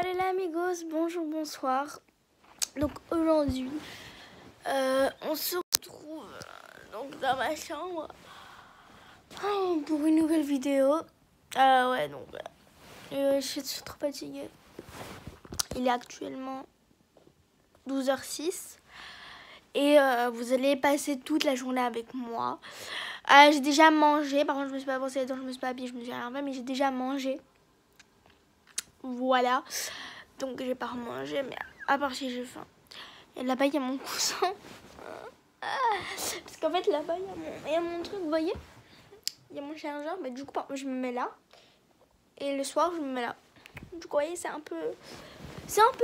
Salut les amigos, bonjour, bonsoir. Donc aujourd'hui, on se retrouve donc dans ma chambre pour une nouvelle vidéo. Ouais, donc je suis trop fatiguée. Il est actuellement 12h06 et vous allez passer toute la journée avec moi. J'ai déjà mangé, par contre je me suis pas brossé les dents, je me suis pas habillée, je me suis rien fait, mais j'ai déjà mangé. Voilà, donc j'ai pas remangé, mais à part si j'ai faim. Et là-bas il y a mon coussin. Parce qu'en fait là-bas il y a mon truc, vous voyez, il y a mon chargeur, mais du coup je me mets là. Et le soir je me mets là. Du coup vous voyez c'est un peu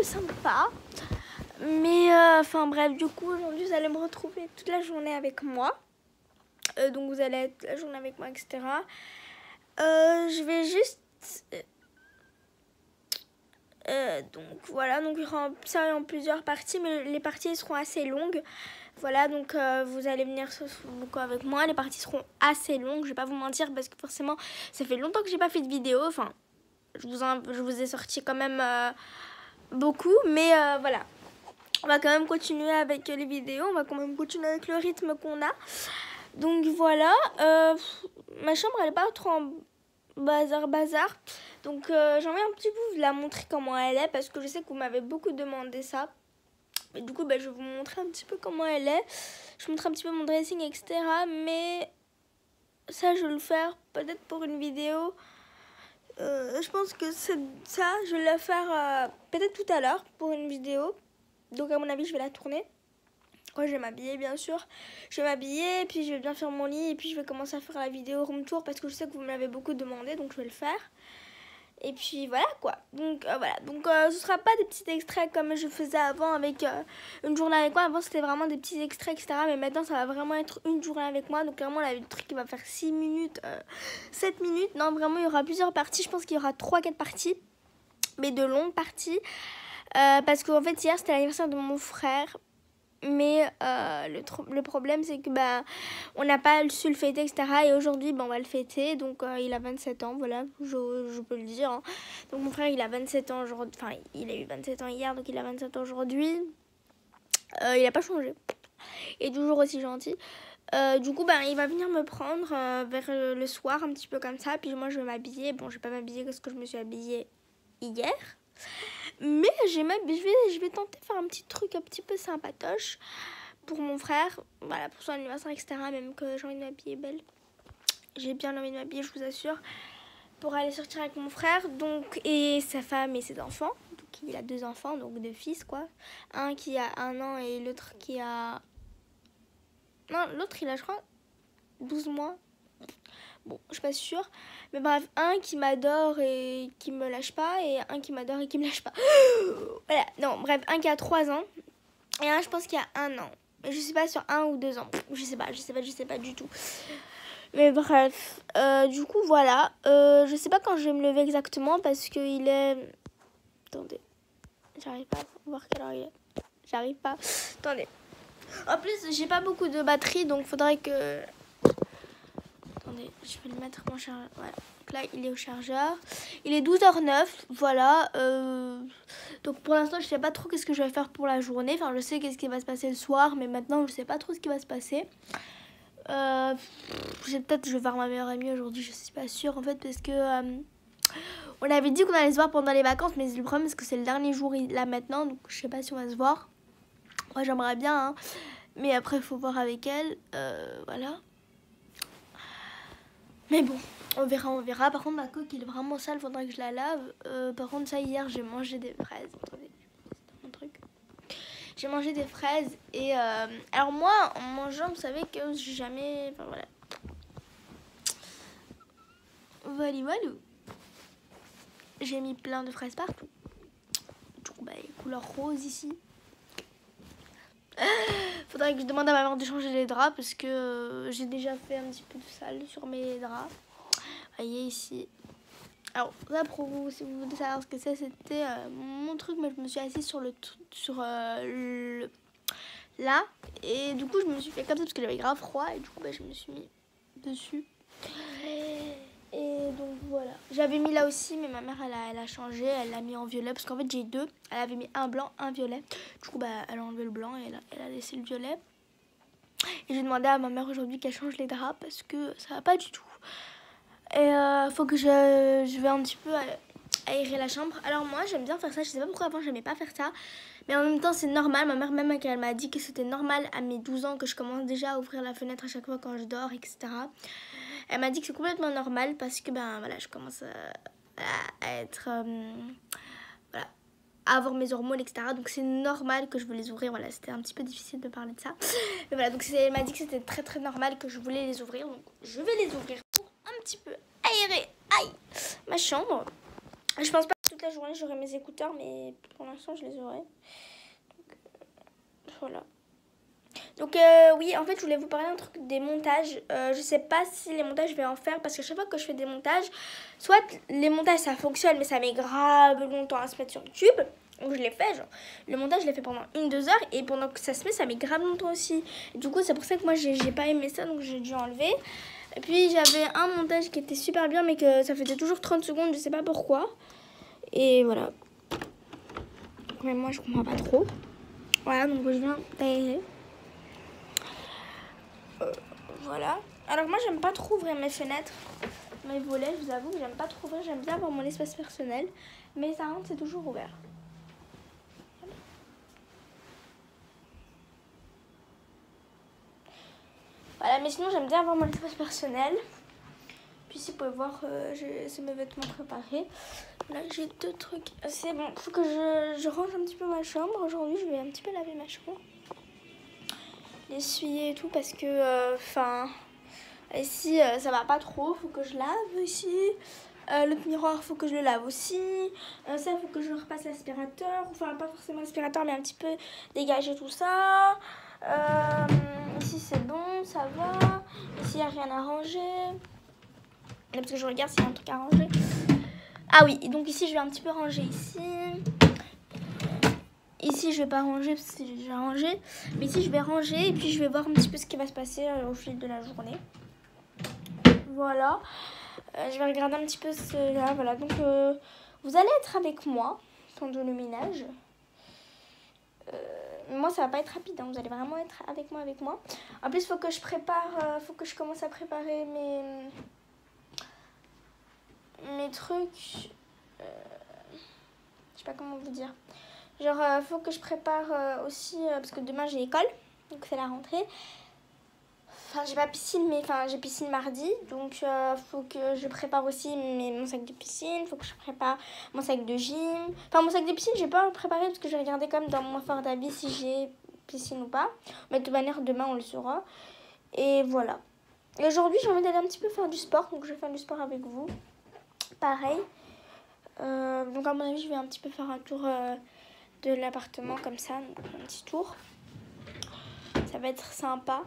sympa. Mais enfin bref, du coup aujourd'hui vous allez me retrouver toute la journée avec moi. Donc vous allez être toute la journée avec moi, etc. Je vais juste... donc voilà, donc il y aura ça en plusieurs parties, mais les parties seront assez longues. Voilà, donc vous allez venir avec moi, les parties seront assez longues, je vais pas vous mentir, parce que forcément ça fait longtemps que j'ai pas fait de vidéo, enfin je vous ai sorti quand même beaucoup, mais voilà. On va quand même continuer avec les vidéos, on va quand même continuer avec le rythme qu'on a. Donc voilà, ma chambre elle est pas trop en bazar. Donc j'ai envie un petit peu vous la montrer comment elle est, parce que je sais que vous m'avez beaucoup demandé ça. Et du coup je vais vous montrer un petit peu comment elle est. Je vous montre un petit peu mon dressing, etc. Mais ça je vais le faire peut-être pour une vidéo. Je pense que c'est ça, je vais le faire peut-être tout à l'heure pour une vidéo. Donc à mon avis je vais la tourner. Je vais m'habiller bien sûr. Je vais m'habiller, puis je vais bien faire mon lit, et puis je vais commencer à faire la vidéo room tour parce que je sais que vous me l'avez beaucoup demandé, donc je vais le faire. Et puis voilà quoi. Donc voilà. Donc ce sera pas des petits extraits comme je faisais avant avec une journée avec moi. Avant c'était vraiment des petits extraits, etc. Mais maintenant ça va vraiment être une journée avec moi. Donc clairement là, le truc qui va faire 6 minutes, 7 minutes. Non vraiment il y aura plusieurs parties. Je pense qu'il y aura 3-4 parties. Mais de longues parties. Parce qu'en fait hier c'était l'anniversaire de mon frère. Mais le problème c'est que on n'a pas su le fêter, etc. Et aujourd'hui on va le fêter. Donc il a 27 ans, voilà, je peux le dire hein. Donc mon frère il a 27 ans aujourd'hui. Enfin il a eu 27 ans hier, donc il a 27 ans aujourd'hui. Il n'a pas changé. Et toujours aussi gentil. Du coup il va venir me prendre vers le soir, un petit peu comme ça. Puis moi je vais m'habiller. Bon je vais pas m'habiller parce que je me suis habillée hier. Mais je vais tenter de faire un petit truc un petit peu sympatoche pour mon frère, voilà, pour son anniversaire, etc. Même que j'ai envie de m'habiller belle. J'ai bien envie de m'habiller, je vous assure, pour aller sortir avec mon frère, donc, et sa femme et ses enfants. Donc il a 2 enfants, donc 2 fils, quoi. Un qui a 1 an et l'autre qui a... Non, l'autre il a, je crois, 12 mois. Bon, je suis pas sûre. Mais bref, un qui m'adore et qui me lâche pas, et un qui m'adore et qui me lâche pas. Voilà, non, bref, un qui a 3 ans, et un, je pense qu'il y a 1 an. Mais je sais pas sur 1 ou 2 ans. Je sais pas du tout. Mais bref, du coup, voilà. Je sais pas quand je vais me lever exactement, parce qu'il est... Attendez, j'arrive pas à voir quelle heure il est. J'arrive pas. Attendez. En plus, j'ai pas beaucoup de batterie, donc faudrait que... Attendez, je vais le mettre mon chargeur. Voilà. Donc là, il est au chargeur. Il est 12h09. Voilà. Donc pour l'instant, je sais pas trop qu'est-ce que je vais faire pour la journée. Enfin, je sais qu'est-ce qui va se passer le soir, mais maintenant, je sais pas trop ce qui va se passer. Peut-être je vais voir ma meilleure amie aujourd'hui. Je suis pas sûre en fait, parce que on avait dit qu'on allait se voir pendant les vacances, mais le problème c'est que c'est le dernier jour là maintenant, donc je sais pas si on va se voir. Moi, j'aimerais bien, hein, mais après, il faut voir avec elle. Voilà. Mais bon, on verra. Par contre, ma coque, elle est vraiment sale, faudra que je la lave. Par contre, ça, hier, j'ai mangé des fraises. Attendez, c'est mon truc. J'ai mangé des fraises et... alors moi, en mangeant, vous savez que j'ai jamais... Enfin, voilà. Voilà. J'ai mis plein de fraises partout. Du coup, couleur rose ici. Faudrait que je demande à ma mère de changer les draps, parce que j'ai déjà fait un petit peu de sale sur mes draps. Voyez ici. Alors là, pour vous, si vous voulez savoir ce que c'est, c'était mon truc, mais je me suis assise sur là, et du coup je me suis fait comme ça parce que j'avais grave froid, et du coup je me suis mis dessus. Et donc Voilà. J'avais mis là aussi, mais ma mère, elle a changé. Elle l'a mis en violet, parce qu'en fait, j'ai deux. Elle avait mis un blanc, un violet. Du coup, bah, elle a enlevé le blanc et elle a laissé le violet. Et j'ai demandé à ma mère aujourd'hui qu'elle change les draps, parce que ça va pas du tout. Et faut que je vais un petit peu aérer la chambre. Alors moi, j'aime bien faire ça. Je sais pas pourquoi avant, j'aimais pas faire ça. Mais en même temps, c'est normal. Ma mère, même elle m'a dit que c'était normal à mes 12 ans que je commence déjà à ouvrir la fenêtre à chaque fois quand je dors, etc. Elle m'a dit que c'est complètement normal parce que ben voilà, je commence à être voilà, à avoir mes hormones, etc. Donc c'est normal que je veux les ouvrir. Voilà, c'était un petit peu difficile de parler de ça. Mais voilà, donc elle m'a dit que c'était très très normal que je voulais les ouvrir. Donc je vais les ouvrir pour un petit peu aérer ma chambre. Je pense pas que toute la journée j'aurai mes écouteurs, mais pour l'instant je les aurai. Donc, voilà. Donc oui, en fait je voulais vous parler d'un truc des montages. Je sais pas si les montages je vais en faire, parce que chaque fois que je fais des montages, soit les montages ça fonctionne mais ça met grave longtemps à se mettre sur YouTube. Donc je l'ai fait, genre le montage je l'ai fait pendant 1-2 heures, et pendant que ça se met ça met grave longtemps aussi. Et du coup c'est pour ça que moi j'ai pas aimé ça, donc j'ai dû enlever. Et puis j'avais un montage qui était super bien mais que ça faisait toujours 30 secondes, je sais pas pourquoi. Et voilà. Mais moi je comprends pas trop. Voilà, donc je viens d'aérer. Voilà. Alors moi j'aime pas trop ouvrir mes fenêtres, mes volets, je vous avoue que j'aime pas trop ouvrir. J'aime bien avoir mon espace personnel, mais ça rentre, c'est toujours ouvert. Voilà, mais sinon j'aime bien avoir mon espace personnel. Puis si vous pouvez voir, c'est mes vêtements préparés. Là j'ai deux trucs. C'est bon, faut que je range un petit peu ma chambre. Aujourd'hui je vais un petit peu laver ma chambre, l'essuyer et tout, parce que ici ça va pas trop, faut que je lave ici. L'autre miroir faut que je le lave aussi. Ça faut que je repasse l'aspirateur, enfin pas forcément l'aspirateur mais un petit peu dégager tout ça. Ici c'est bon, ça va. Ici il n'y a rien à ranger. Là, parce que je regarde s'il y a un truc à ranger. Ah oui, donc ici je vais un petit peu ranger ici. Ici je vais pas ranger parce que j'ai déjà rangé. Mais ici je vais ranger et puis je vais voir un petit peu ce qui va se passer au fil de la journée. Voilà. Je vais regarder un petit peu cela. Voilà, donc vous allez être avec moi pendant le ménage. Moi ça va pas être rapide, hein. Vous allez vraiment être avec moi. En plus faut que je prépare, faut que je commence à préparer mes trucs. Je sais pas comment vous dire. Genre faut que je prépare aussi parce que demain j'ai école, donc c'est la rentrée. Enfin j'ai pas piscine, mais enfin j'ai piscine mardi, donc faut que je prépare aussi mon sac de piscine, faut que je prépare mon sac de gym. Enfin mon sac de piscine j'ai pas le préparé parce que je vais regarder comme dans mon fort d'avis si j'ai piscine ou pas. Mais de toute manière demain on le saura. Et voilà. Et aujourd'hui j'ai envie d'aller un petit peu faire du sport, donc je vais faire du sport avec vous. Pareil. Donc à mon avis je vais un petit peu faire un tour de l'appartement comme ça, donc un petit tour. Ça va être sympa.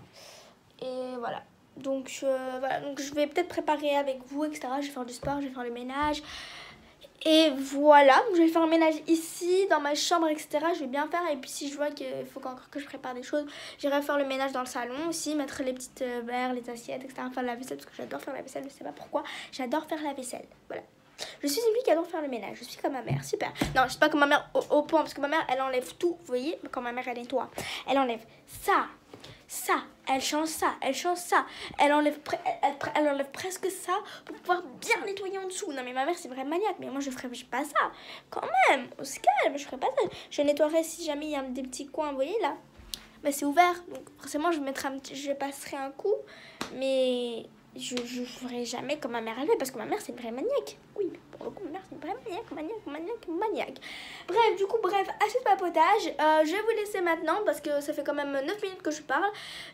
Et voilà. Donc voilà, donc je vais peut-être préparer avec vous, etc. Je vais faire du sport, je vais faire le ménage. Et voilà, je vais faire le ménage ici, dans ma chambre, etc. Je vais bien faire. Et puis si je vois qu'il faut encore que je prépare des choses, j'irai faire le ménage dans le salon aussi, mettre les petites verres, les assiettes, etc. Faire la vaisselle, parce que j'adore faire la vaisselle, je sais pas pourquoi. J'adore faire la vaisselle, voilà. Je suis une fille qui adore faire le ménage, je suis comme ma mère, super. Non, je suis pas comme ma mère au point, parce que ma mère, elle enlève tout, vous voyez, quand ma mère, elle nettoie. Elle enlève ça, elle change ça, elle enlève presque ça pour pouvoir bien nettoyer en dessous. Non mais ma mère c'est vraie maniaque, mais moi je ferais pas ça. Quand même, on se calme, je ferais pas ça. Je nettoierai si jamais il y a des petits coins, vous voyez là. Bah c'est ouvert, donc forcément je passerai un coup, mais je ferai jamais comme ma mère elle fait, parce que ma mère c'est une vraie maniaque. Oui, pour le coup ma mère c'est une vraie maniaque. Bref, du coup, assez de papotage. Je vais vous laisser maintenant parce que ça fait quand même 9 minutes que je parle.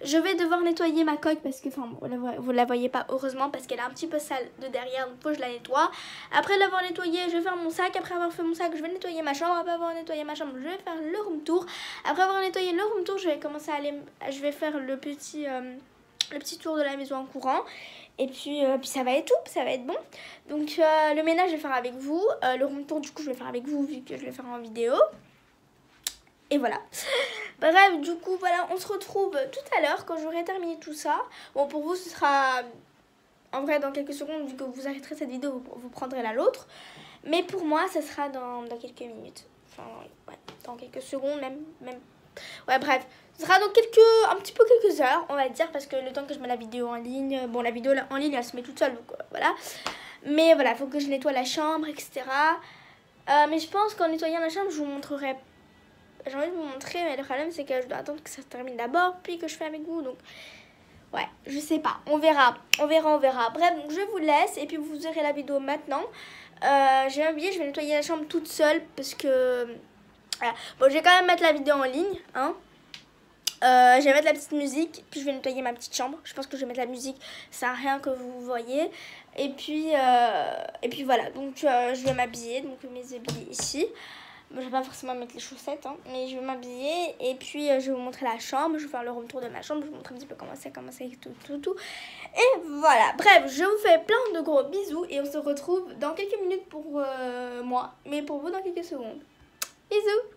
Je vais devoir nettoyer ma coque parce que, enfin, vous la voyez pas heureusement parce qu'elle est un petit peu sale de derrière, donc faut que je la nettoie. Après l'avoir nettoyée, je vais faire mon sac. Après avoir fait mon sac, je vais nettoyer ma chambre. Après avoir nettoyé ma chambre, je vais faire le room tour. Après avoir nettoyé le room tour, je vais commencer je vais faire le petit tour de la maison en courant. Et puis ça va être tout, ça va être bon. Donc le ménage je vais faire avec vous. Le room tour du coup je vais faire avec vous vu que je vais faire en vidéo. Et voilà. Bref, du coup voilà, on se retrouve tout à l'heure quand j'aurai terminé tout ça. Bon pour vous ce sera En vrai, dans quelques secondes, vu que vous arrêterez cette vidéo, vous prendrez la l'autre. Mais pour moi, ça sera dans quelques minutes. Enfin, ouais, dans quelques secondes, même. Ouais, bref. Ce sera dans un petit peu quelques heures, on va dire, parce que le temps que je mets la vidéo en ligne, bon, la vidéo en ligne, elle se met toute seule, donc voilà. Mais voilà, il faut que je nettoie la chambre, etc. Mais je pense qu'en nettoyant la chambre, je vous montrerai. J'ai envie de vous montrer, mais le problème, c'est que je dois attendre que ça se termine d'abord, puis que je fais avec vous, donc. Ouais, je sais pas, on verra. Bref, donc je vous laisse, et puis vous verrez la vidéo maintenant. J'ai oublié, je vais nettoyer la chambre toute seule, parce que. Voilà. Bon, je vais quand même mettre la vidéo en ligne, hein. Je vais mettre la petite musique, puis je vais nettoyer ma petite chambre. Je pense que je vais mettre la musique, ça sert à rien que vous voyez. Et puis voilà, donc je vais m'habiller, donc mes habits ici. Bon, je vais pas forcément mettre les chaussettes, hein, mais je vais m'habiller. Et puis je vais vous montrer la chambre, je vais faire le tour de ma chambre, je vais vous montrer un petit peu comment c'est, tout. Et voilà, bref, je vous fais plein de gros bisous et on se retrouve dans quelques minutes pour moi, mais pour vous dans quelques secondes. Bisous!